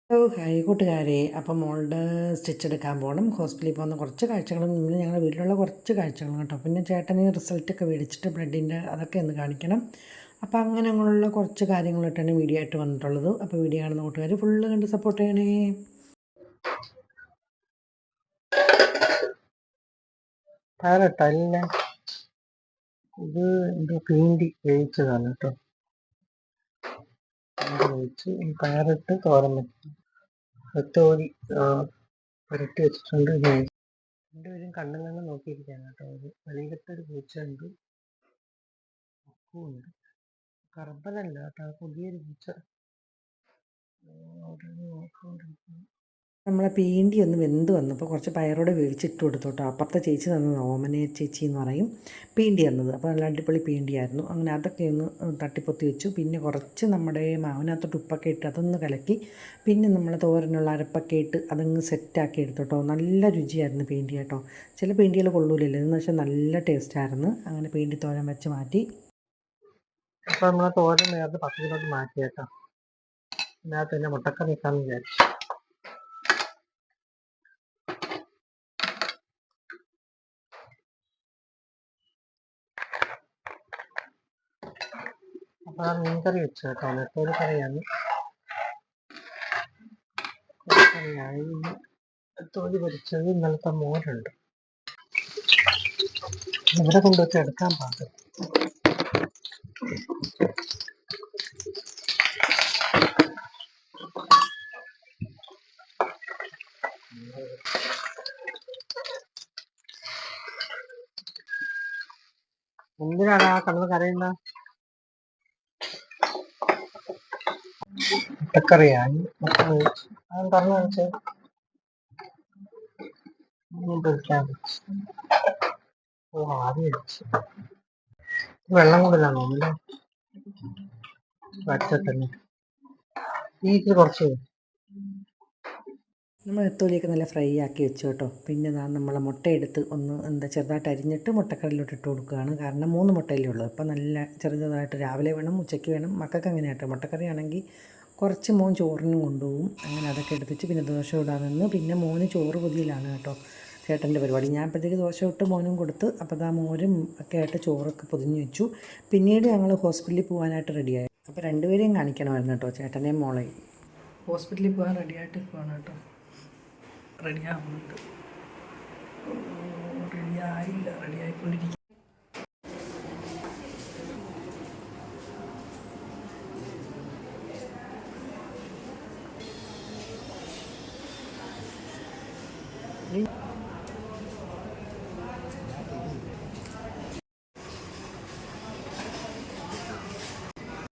Hi കൂട്ടുകാരെ. അപ്പം മോളുടെ സ്റ്റിച്ച് എടുക്കാൻ പോകണം. ഹോസ്പിറ്റലിൽ പോകുന്ന കുറച്ച് കാഴ്ചകളും ഇന്ന് ഞങ്ങളുടെ വീട്ടിലുള്ള കുറച്ച് കാഴ്ചകളും കേട്ടോ. പിന്നെ ചേട്ടന് റിസൾട്ടൊക്കെ മേടിച്ചിട്ട് ബ്ലഡിൻ്റെ അതൊക്കെ ഒന്ന് കാണിക്കണം. അപ്പോൾ അങ്ങനെയുള്ള കുറച്ച് കാര്യങ്ങളിട്ടാണ് വീഡിയോ ആയിട്ട് വന്നിട്ടുള്ളത്. അപ്പോൾ വീഡിയോ കാണുന്ന കൂട്ടുകാർ ഫുള്ള് കണ്ട് സപ്പോർട്ട് ചെയ്യണേ. പാരട്ടല്ല, ഇത് എൻ്റെ പീണ്ടി വേവിച്ചതാണ് കേട്ടോ. വേവിച്ച് പയറിട്ട് തോരൻ വെച്ചു. ഒത്തോടി പുരട്ടി വെച്ചിട്ടുണ്ട്. രണ്ടുപേരും കണ്ണും കണ്ണും നോക്കിയിരിക്കുകയാണ് കേട്ടോ. ഒരു വെളിയിലത്തൊരു പൂച്ചയുണ്ട്, ഉണ്ട്. കറമ്പനല്ല കേട്ടോ, പുതിയൊരു പൂച്ച നോക്കിക്കൊണ്ടിരിക്കുന്നു. നമ്മളെ പീണ്ടി ഒന്ന് വെന്ത് വന്നപ്പോൾ കുറച്ച് പയറോടെ വേവിച്ചിട്ട് കൊടുത്തു കേട്ടോ. അപ്പുറത്തെ ചേച്ചി തന്നത് ഓമന ചേച്ചി എന്ന് പറയും, പീണ്ടി തന്നത്. അപ്പോൾ നല്ല അടിപൊളി പീണ്ടിയായിരുന്നു. അങ്ങനെ അതൊക്കെ ഒന്ന് തട്ടിപ്പൊത്തി വെച്ചു. പിന്നെ കുറച്ച് നമ്മുടെ മാവിനകത്തോട്ട് ഉപ്പൊക്കെ ഇട്ട് അതൊന്ന് കലക്കി, പിന്നെ നമ്മൾ തോരനുള്ള അരപ്പൊക്കെ ഇട്ട് അതങ്ങ് സെറ്റാക്കി എടുത്തു കേട്ടോ. നല്ല രുചിയായിരുന്നു പീണ്ടി കേട്ടോ. ചില പീണ്ടികൾ കൊള്ളൂലല്ലോ, എന്ന് വെച്ചാൽ നല്ല ടേസ്റ്റായിരുന്നു. അങ്ങനെ പീണ്ടി തോരൻ വെച്ച് മാറ്റി. അപ്പോൾ നമ്മൾ തോരൻ നേരത്തെ 10 കിലോട്ട് മാറ്റി കേട്ടോ. ഇതിനകത്ത് തന്നെ മുട്ടക്കറി വെക്കാമെന്ന് വിചാരിച്ചു. അപ്പോൾ ആ മീൻകറി വെച്ചു കേട്ടോ. നെത്തോലി കറിയാണ്. നെത്തോലി പൊരിച്ചത്, ഇന്നലത്തെ മോരുണ്ട്. ഇവിടെ കൊണ്ടുവച്ച് എടുക്കാൻ പാടില്ല. എന്തിനാണ് ആ കടന്ന് കരയുന്ന? മുട്ടക്കറിയായി. അത് തുറന്നു വെച്ച് പൊരിക്കാൻ വെച്ച്. ആദ്യം വെച്ച് വെള്ളം കൂടുതലാണ് തോന്നുന്നു. വറ്റത്തന്നെ ഈ കുറച്ച് നമ്മൾ നെത്തോലിയൊക്കെ നല്ല ഫ്രൈ ആക്കി വെച്ചു കേട്ടോ. പിന്നെ നമ്മളെ മുട്ടയെടുത്ത് ഒന്ന് ചെറുതായിട്ട് അരിഞ്ഞിട്ട് മുട്ടക്കറിയിലോട്ട് ഇട്ട് കൊടുക്കുകയാണ്. കാരണം 3 മുട്ടയല്ലേ ഉള്ളൂ. അപ്പോൾ നല്ല ചെറുതായിട്ട് രാവിലെ വേണം, ഉച്ചയ്ക്ക് വേണം. മക്കൾക്ക് അങ്ങനെ ആട്ടോ. മുട്ടക്കറി ആണെങ്കിൽ കുറച്ച് മോൻ ചോറിനും കൊണ്ടുപോകും. അങ്ങനെ അതൊക്കെ എടുത്തിട്ട് പിന്നെ ദോശ ഇടാൻ നിന്ന്. പിന്നെ മോന് ചോറ് പൊതിയിലാണ് കേട്ടോ ചേട്ടൻ്റെ പരിപാടി. ഞാൻ അപ്പോഴത്തേക്ക് ദോശ ഇട്ട് മോനും കൊടുത്ത്. അപ്പോൾ ആ മോരും ഒക്കെ ആയിട്ട് ചോറൊക്കെ പൊതിഞ്ഞ് വെച്ചു. പിന്നീട് ഞങ്ങൾ ഹോസ്പിറ്റലിൽ പോകാനായിട്ട് റെഡിയായി. അപ്പോൾ രണ്ടുപേരെയും കാണിക്കണമായിരുന്നു കേട്ടോ, ചേട്ടനെയും മോളെയും. ഹോസ്പിറ്റലിൽ പോകാൻ റെഡിയായിട്ട് പോകണം കേട്ടോ. റെഡിയാവുന്നുണ്ട്. റെഡിയായിക്കൊണ്ടിരിക്കും.